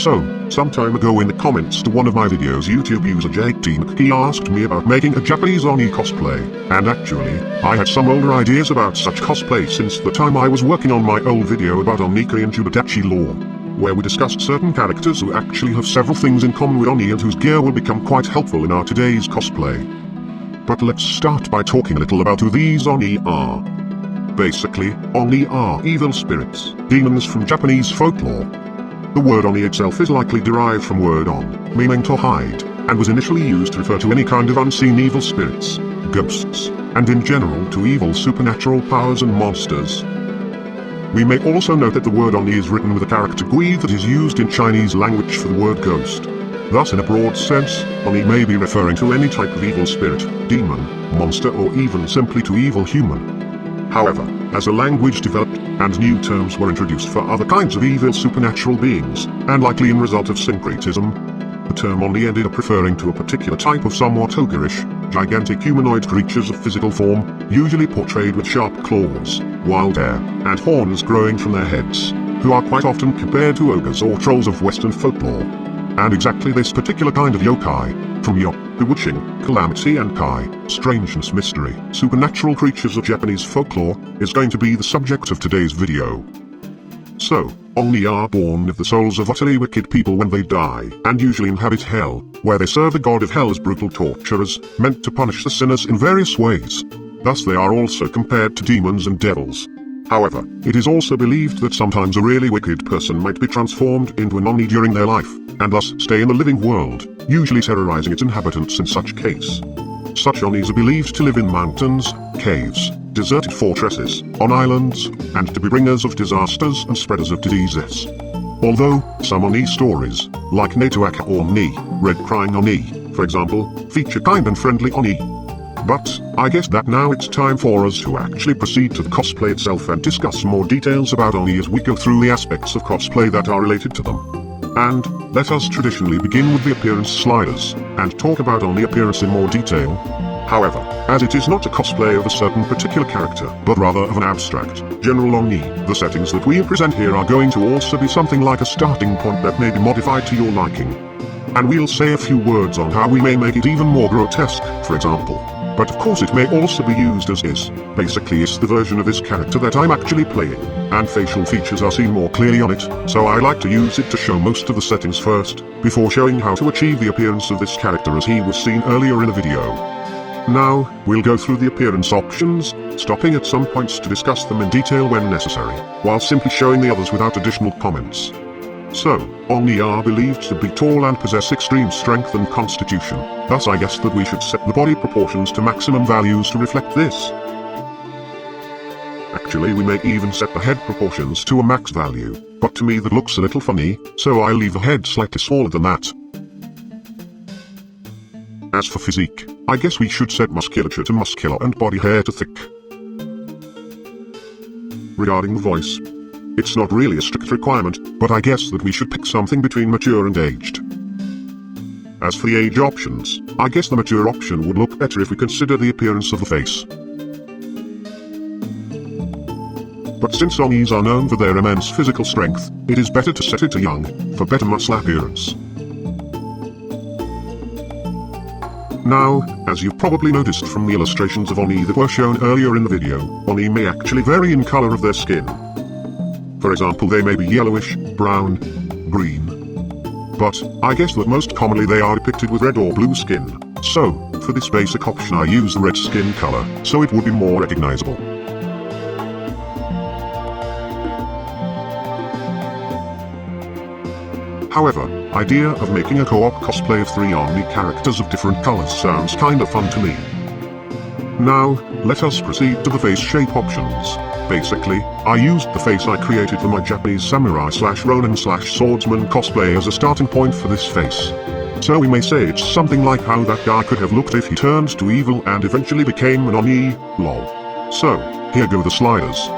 So, some time ago in the comments to one of my videos, YouTube user JT, he asked me about making a Japanese Oni cosplay, and actually, I had some older ideas about such cosplay since the time I was working on my old video about Onika and Jubadachi lore, where we discussed certain characters who actually have several things in common with Oni and whose gear will become quite helpful in our today's cosplay. But let's start by talking a little about who these Oni are. Basically, Oni are evil spirits, demons from Japanese folklore. The word Oni itself is likely derived from word on, meaning to hide, and was initially used to refer to any kind of unseen evil spirits, ghosts, and in general to evil supernatural powers and monsters. We may also note that the word Oni is written with a character gui that is used in Chinese language for the word ghost. Thus, in a broad sense, Oni may be referring to any type of evil spirit, demon, monster, or even simply to evil human. However, as the language developed, and new terms were introduced for other kinds of evil supernatural beings, and likely in result of syncretism, the term Oni ended up referring to a particular type of somewhat ogreish, gigantic humanoid creatures of physical form, usually portrayed with sharp claws, wild hair, and horns growing from their heads, who are quite often compared to ogres or trolls of Western folklore. And exactly this particular kind of yokai, from yo, bewitching, calamity, and kai, strangeness, mystery, supernatural creatures of Japanese folklore, is going to be the subject of today's video. So, Oni are born of the souls of utterly wicked people when they die, and usually inhabit hell, where they serve the god of hell as brutal torturers, meant to punish the sinners in various ways. Thus they are also compared to demons and devils. However, it is also believed that sometimes a really wicked person might be transformed into an Oni during their life, and thus stay in the living world, usually terrorizing its inhabitants in such case. Such Onis are believed to live in mountains, caves, deserted fortresses, on islands, and to be bringers of disasters and spreaders of diseases. Although, some Oni stories, like Netoaka or Ni, Red Crying Oni, for example, feature kind and friendly Oni. But, I guess that now it's time for us to actually proceed to the cosplay itself and discuss more details about Oni as we go through the aspects of cosplay that are related to them. And, let us traditionally begin with the appearance sliders, and talk about Oni appearance in more detail. However, as it is not a cosplay of a certain particular character, but rather of an abstract, general Oni, the settings that we present here are going to also be something like a starting point that may be modified to your liking. And we'll say a few words on how we may make it even more grotesque, for example. But of course it may also be used as is. Basically it's the version of this character that I'm actually playing, and facial features are seen more clearly on it, so I like to use it to show most of the settings first, before showing how to achieve the appearance of this character as he was seen earlier in the video. Now, we'll go through the appearance options, stopping at some points to discuss them in detail when necessary, while simply showing the others without additional comments. So, Oni are believed to be tall and possess extreme strength and constitution, thus I guess that we should set the body proportions to maximum values to reflect this. Actually we may even set the head proportions to a max value, but to me that looks a little funny, so I'll leave the head slightly smaller than that. As for physique, I guess we should set musculature to muscular and body hair to thick. Regarding the voice, it's not really a strict requirement, but I guess that we should pick something between mature and aged. As for the age options, I guess the mature option would look better if we consider the appearance of the face. But since Onis are known for their immense physical strength, it is better to set it to young, for better muscle appearance. Now, as you've probably noticed from the illustrations of Oni that were shown earlier in the video, Oni may actually vary in color of their skin. For example, they may be yellowish, brown, green. But, I guess that most commonly they are depicted with red or blue skin. So, for this basic option I use the red skin color, so it would be more recognizable. However, idea of making a co-op cosplay of 3 Oni characters of different colors sounds kinda fun to me. Now, let us proceed to the face shape options. Basically, I used the face I created for my Japanese samurai/ronin/swordsman cosplay as a starting point for this face. So we may say it's something like how that guy could have looked if he turned to evil and eventually became an Oni, lol. So, here go the sliders.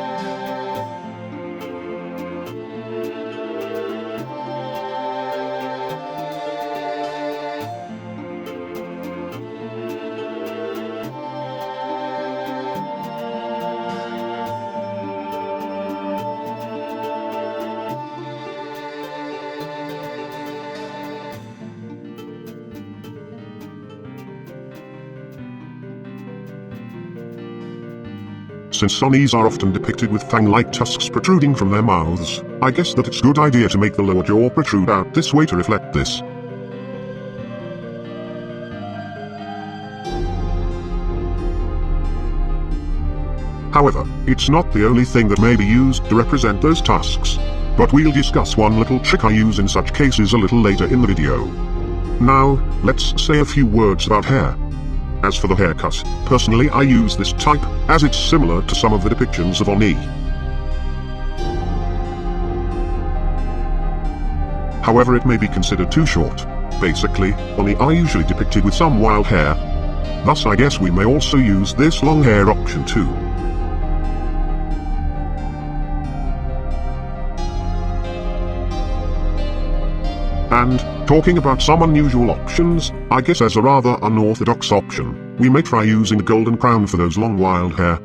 since Onis are often depicted with fang-like tusks protruding from their mouths, I guess that it's a good idea to make the lower jaw protrude out this way to reflect this. However, it's not the only thing that may be used to represent those tusks. But we'll discuss one little trick I use in such cases a little later in the video. Now, let's say a few words about hair. As for the haircut, personally I use this type, as it's similar to some of the depictions of Oni. However, it may be considered too short. Basically, Oni are usually depicted with some wild hair. Thus I guess we may also use this long hair option too. And, talking about some unusual options, I guess as a rather unorthodox option, we may try using a golden crown for those long wild hair.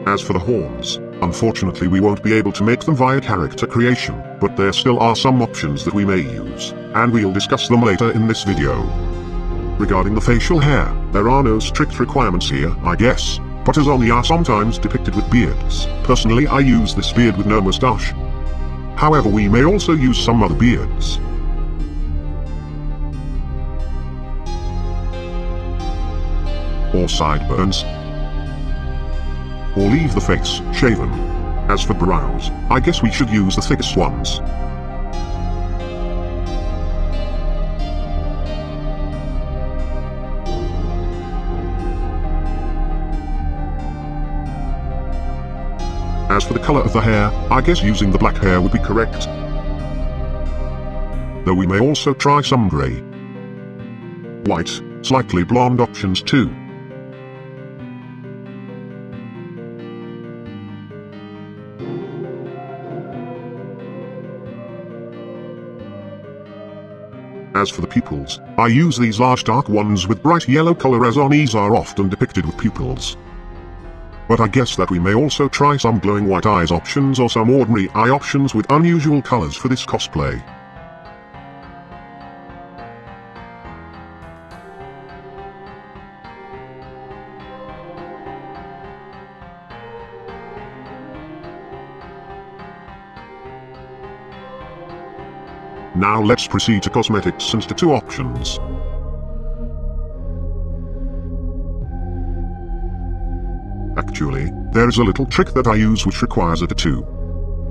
As for the horns, unfortunately we won't be able to make them via character creation, but there still are some options that we may use, and we'll discuss them later in this video. Regarding the facial hair, there are no strict requirements here, I guess. But as Oni are sometimes depicted with beards, personally I use this beard with no moustache. However, we may also use some other beards. Or sideburns. Or leave the face shaven. As for brows, I guess we should use the thickest ones. As for the color of the hair, I guess using the black hair would be correct. Though we may also try some grey, white, slightly blonde options too. As for the pupils, I use these large dark ones with bright yellow color as Onis are often depicted with pupils. But I guess that we may also try some glowing white eyes options or some ordinary eye options with unusual colors for this cosplay. Now let's proceed to cosmetics and to two options. Actually, there is a little trick that I use which requires a tattoo.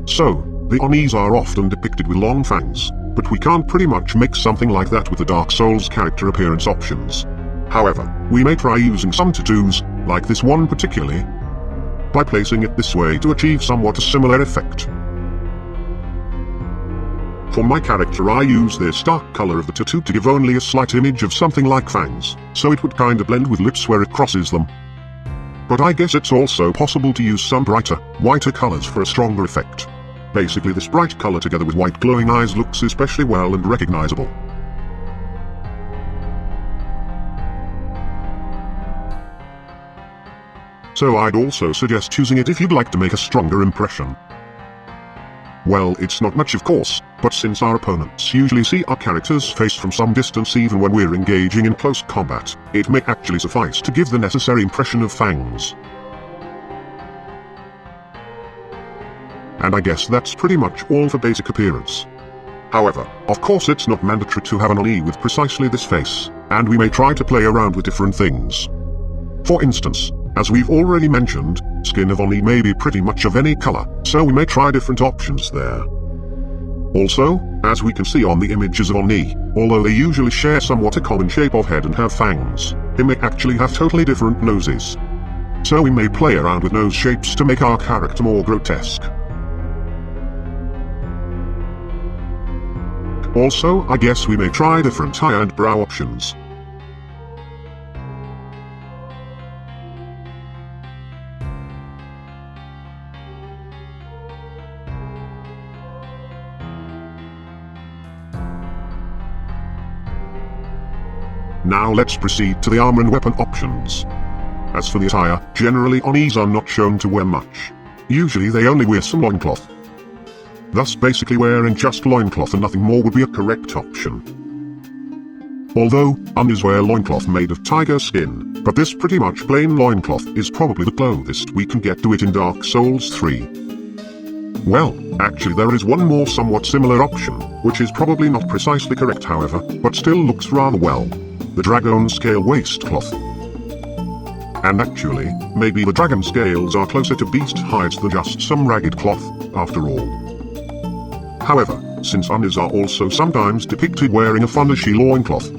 So, the Onis are often depicted with long fangs, but we can't pretty much make something like that with the Dark Souls character appearance options. However, we may try using some tattoos, like this one particularly, by placing it this way to achieve somewhat a similar effect. For my character I use this dark color of the tattoo to give only a slight image of something like fangs, so it would kinda blend with lips where it crosses them. But I guess it's also possible to use some brighter, whiter colors for a stronger effect. Basically this bright color together with white glowing eyes looks especially well and recognizable. So I'd also suggest choosing it if you'd like to make a stronger impression. Well, it's not much of course, but since our opponents usually see our character's face from some distance even when we're engaging in close combat, it may actually suffice to give the necessary impression of fangs. And I guess that's pretty much all for basic appearance. However, of course it's not mandatory to have an Oni with precisely this face, and we may try to play around with different things. For instance, as we've already mentioned, skin of Oni may be pretty much of any color, so we may try different options there. Also, as we can see on the images of Oni, although they usually share somewhat a common shape of head and have fangs, they may actually have totally different noses. So we may play around with nose shapes to make our character more grotesque. Also, I guess we may try different eye and brow options. Now let's proceed to the armor and weapon options. As for the attire, generally Onis are not shown to wear much. Usually they only wear some loincloth. Thus basically wearing just loincloth and nothing more would be a correct option. Although, Unis wear loincloth made of tiger skin, but this pretty much plain loincloth is probably the closest we can get to it in Dark Souls 3. Well, actually there is one more somewhat similar option, which is probably not precisely correct however, but still looks rather well. The dragon scale waistcloth. And actually, maybe the dragon scales are closer to beast hides than just some ragged cloth, after all. However, since Unis are also sometimes depicted wearing a Funnishi loincloth,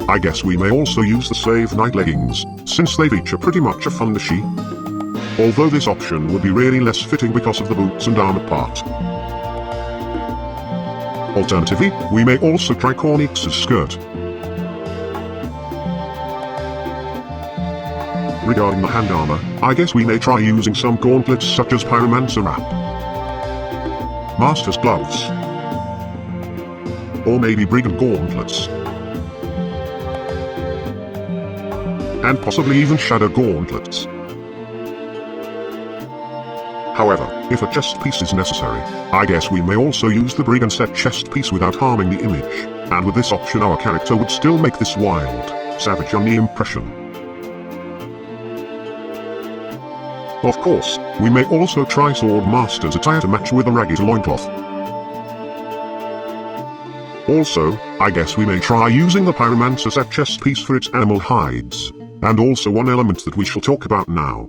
I guess we may also use the Slave Knight leggings, since they feature pretty much a Funnishi. Although this option would be really less fitting because of the boots and armor part. Alternatively, we may also try Cornix's skirt. Regarding the hand armor, I guess we may try using some gauntlets such as Pyromancer wrap, Master's gloves, or maybe Brigand gauntlets, and possibly even Shadow gauntlets. However, if a chest piece is necessary, I guess we may also use the Brigand set chest piece without harming the image, and with this option our character would still make this wild, savage Oni impression. Of course, we may also try Sword Master's attire to match with a ragged loincloth. Also, I guess we may try using the Pyromancer set chest piece for its animal hides, and also one element that we shall talk about now.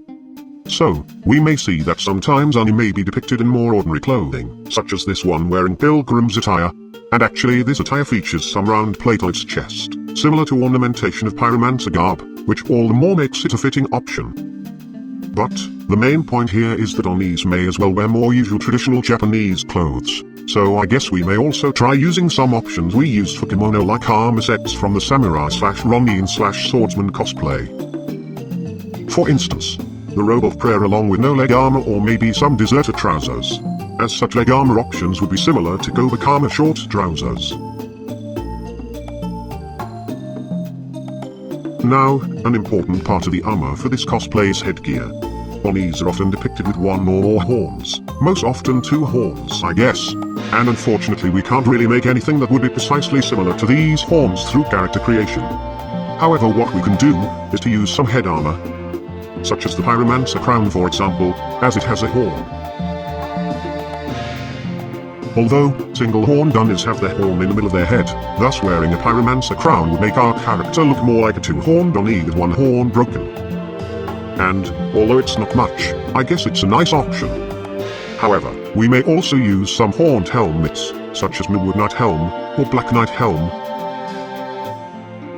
So, we may see that sometimes Oni may be depicted in more ordinary clothing, such as this one wearing pilgrim's attire, and actually this attire features some round plate on its chest, similar to ornamentation of Pyromancer garb, which all the more makes it a fitting option. But, the main point here is that Onis may as well wear more usual traditional Japanese clothes, so I guess we may also try using some options we used for kimono like armor sets from the samurai/ronin/swordsman cosplay. For instance, the robe of prayer along with no leg armor or maybe some deserter trousers, as such leg armor options would be similar to Gobakama short trousers. Now, an important part of the armor for this cosplay is headgear. Onis are often depicted with one or more horns, most often 2 horns I guess, and unfortunately we can't really make anything that would be precisely similar to these horns through character creation. However, what we can do is to use some head armor, such as the Pyromancer crown for example, as it has a horn. Although, single horned Unis have their horn in the middle of their head, thus wearing a Pyromancer crown would make our character look more like a 2-horned Oni with one horn broken. And, although it's not much, I guess it's a nice option. However, we may also use some horned helmets, such as Millwood Knight Helm, or Black Knight Helm.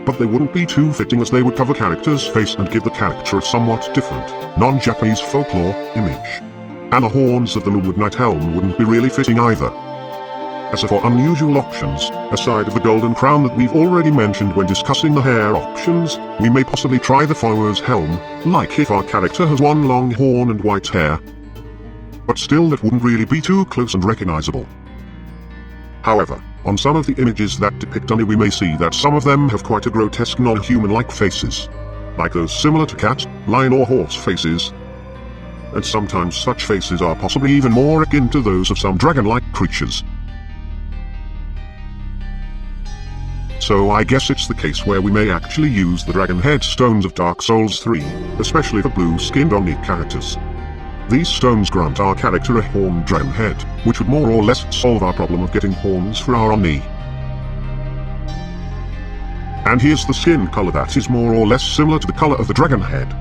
But they wouldn't be too fitting as they would cover character's face and give the character a somewhat different, non-Japanese folklore image. And the horns of the Millwood Knight Helm wouldn't be really fitting either. As for unusual options, aside of the golden crown that we've already mentioned when discussing the hair options, we may possibly try the follower's helm, like if our character has one long horn and white hair. But still that wouldn't really be too close and recognizable. However, on some of the images that depict Oni we may see that some of them have quite a grotesque non-human-like faces, like those similar to cat, lion or horse faces. And sometimes such faces are possibly even more akin to those of some dragon-like creatures. So I guess it's the case where we may actually use the dragon head stones of Dark Souls 3, especially for blue-skinned Oni characters. These stones grant our character a horned dragon head, which would more or less solve our problem of getting horns for our Oni. And here's the skin color that is more or less similar to the color of the dragon head.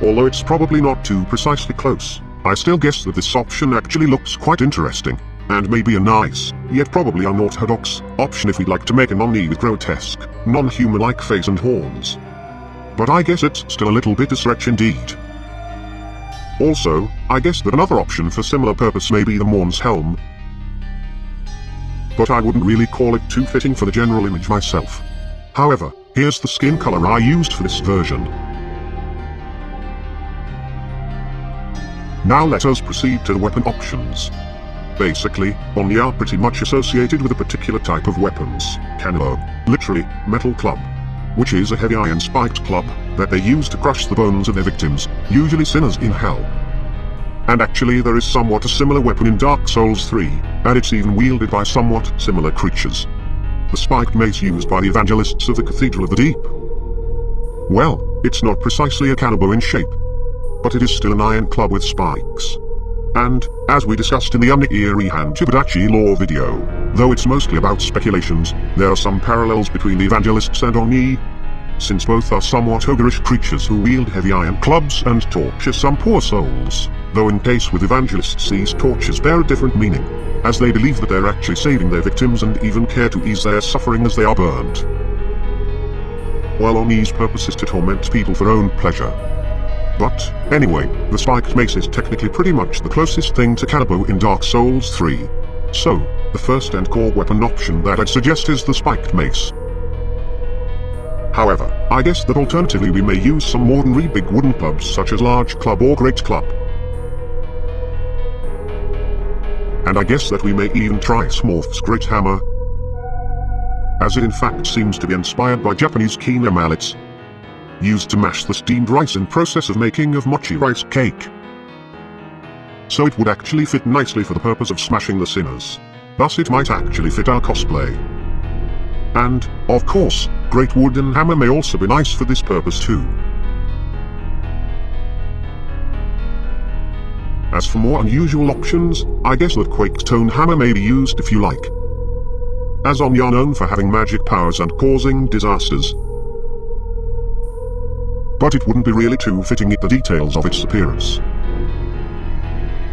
Although it's probably not too precisely close, I still guess that this option actually looks quite interesting. And maybe a nice, yet probably unorthodox, option if we'd like to make an Oni with grotesque, non-human-like face and horns. But I guess it's still a little bit a stretch indeed. Also, I guess that another option for similar purpose may be the Morn's helm. But I wouldn't really call it too fitting for the general image myself. However, here's the skin color I used for this version. Now let us proceed to the weapon options. Basically, Oni are pretty much associated with a particular type of weapons, Kanbo, literally, metal club, which is a heavy iron spiked club that they use to crush the bones of their victims, usually sinners in hell. And actually there is somewhat a similar weapon in Dark Souls 3, and it's even wielded by somewhat similar creatures. The spiked mace used by the evangelists of the Cathedral of the Deep. Well, it's not precisely a cannibal in shape, but it is still an iron club with spikes. And, as we discussed in the Unikiri Han Chibudachi lore video, though it's mostly about speculations, there are some parallels between the evangelists and Oni, since both are somewhat ogreish creatures who wield heavy iron clubs and torture some poor souls, though in case with evangelists these tortures bear a different meaning, as they believe that they're actually saving their victims and even care to ease their suffering as they are burned. While Oni's purpose is to torment people for own pleasure. But, anyway, the spiked mace is technically pretty much the closest thing to cannibal in Dark Souls 3. So, the first and core weapon option that I'd suggest is the spiked mace. However, I guess that alternatively we may use some ordinary big wooden clubs such as large club or great club. And I guess that we may even try Smorf's great hammer, as it in fact seems to be inspired by Japanese kina mallets, used to mash the steamed rice in process of making of mochi rice cake. So it would actually fit nicely for the purpose of smashing the sinners. Thus it might actually fit our cosplay. And, of course, great wooden hammer may also be nice for this purpose too. As for more unusual options, I guess that Quake's Stone Hammer may be used if you like, as Oni are known for having magic powers and causing disasters. But it wouldn't be really too fitting at the details of its appearance.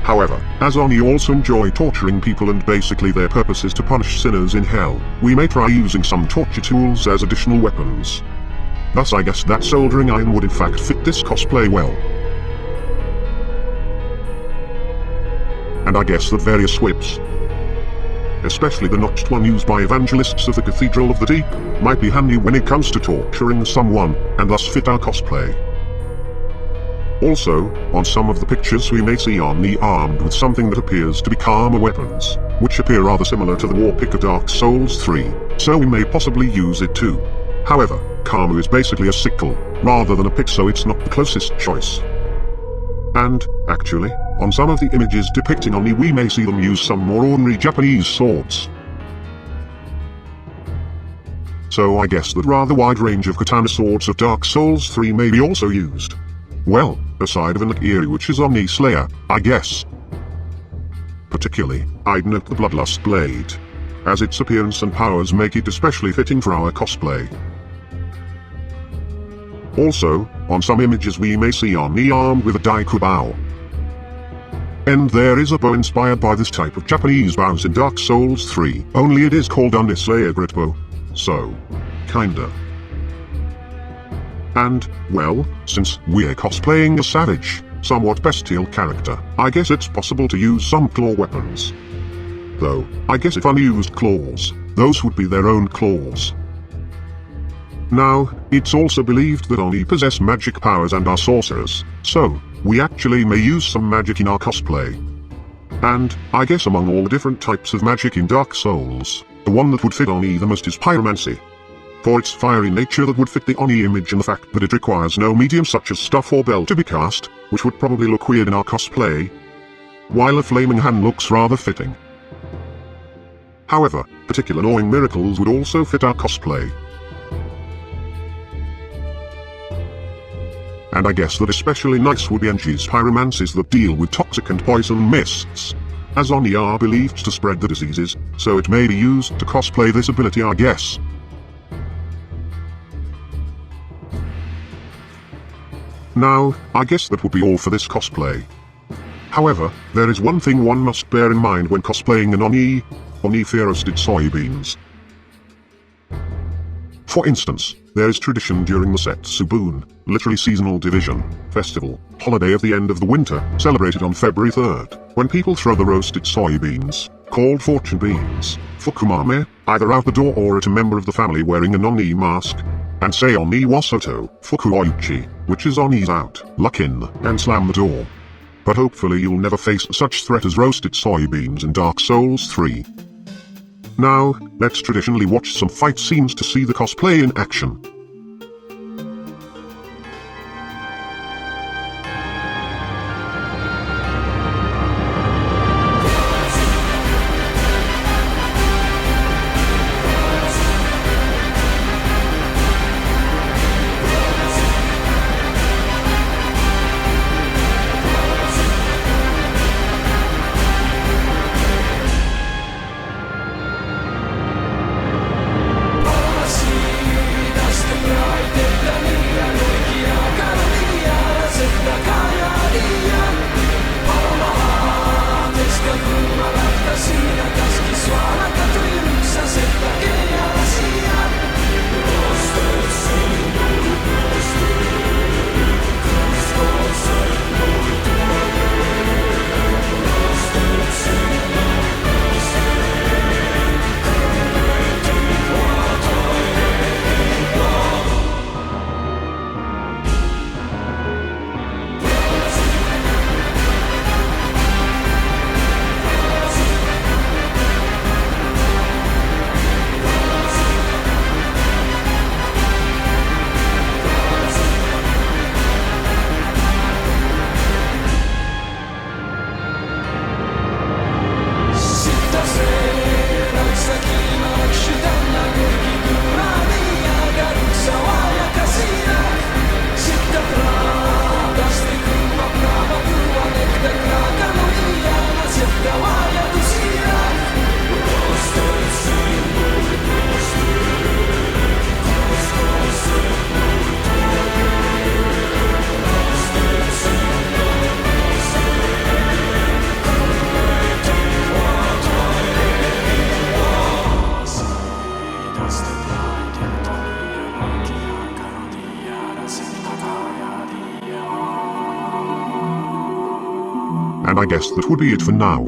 However, as Oni also enjoy torturing people and basically their purpose is to punish sinners in hell, we may try using some torture tools as additional weapons. Thus I guess that soldering iron would in fact fit this cosplay well. And I guess that various whips, especially the notched one used by evangelists of the Cathedral of the Deep, might be handy when it comes to torturing someone, and thus fit our cosplay. Also, on some of the pictures we may see Oni armed with something that appears to be KazzArma weapons, which appear rather similar to the war pick of Dark Souls 3, so we may possibly use it too. However, KazzArma is basically a sickle, rather than a pick, so it's not the closest choice. And, actually, on some of the images depicting Oni we may see them use some more ordinary Japanese swords. So I guess that rather wide range of katana swords of Dark Souls 3 may be also used. Well, aside of an Akiri which is Oni Slayer, I guess. Particularly, I'd note the Bloodlust Blade, as its appearance and powers make it especially fitting for our cosplay. Also, on some images we may see Oni armed with a Daiku bow. And there is a bow inspired by this type of Japanese bows in Dark Souls 3, only it is called Oni Slayer Grit Bow. So, kinda. And, well, since we're cosplaying a savage, somewhat bestial character, I guess it's possible to use some claw weapons. Though, I guess if Oni used claws, those would be their own claws. Now, it's also believed that Oni possess magic powers and are sorcerers, so, we actually may use some magic in our cosplay. And, I guess among all the different types of magic in Dark Souls, the one that would fit Oni the most is pyromancy. For its fiery nature that would fit the Oni image and the fact that it requires no medium such as stuff or bell to be cast, which would probably look weird in our cosplay, while a flaming hand looks rather fitting. However, particular gnawing miracles would also fit our cosplay. And I guess that especially nice would be Enji's pyromancies that deal with toxic and poison mists, as Oni are believed to spread the diseases, so it may be used to cosplay this ability I guess. Now, I guess that would be all for this cosplay. However, there is one thing one must bear in mind when cosplaying an Oni fear roasted soybeans. For instance, there is tradition during the Setsubun, literally seasonal division, festival, holiday of the end of the winter, celebrated on February 3rd, when people throw the roasted soybeans, called fortune beans, fukumame, either out the door or at a member of the family wearing an Oni mask, and say Oni wasoto, fukuoichi, which is Oni's out, luck in, and slam the door. But hopefully you'll never face such threat as roasted soybeans in Dark Souls 3. Now, let's traditionally watch some fight scenes to see the cosplay in action. And I guess that would be it for now.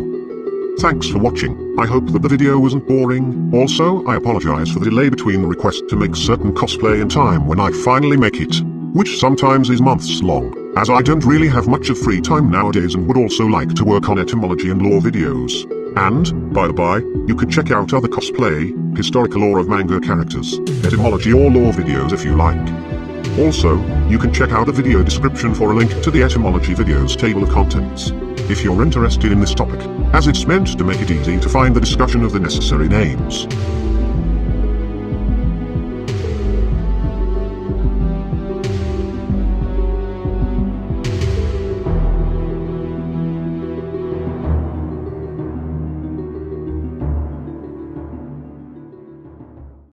Thanks for watching. I hope that the video wasn't boring. Also, I apologize for the delay between the request to make certain cosplay and time when I finally make it, which sometimes is months long, as I don't really have much of free time nowadays and would also like to work on etymology and lore videos. And, by the by, you could check out other cosplay, historical lore of manga characters, etymology or lore videos if you like. Also, you can check out the video description for a link to the etymology videos table of contents, if you're interested in this topic, as it's meant to make it easy to find the discussion of the necessary names.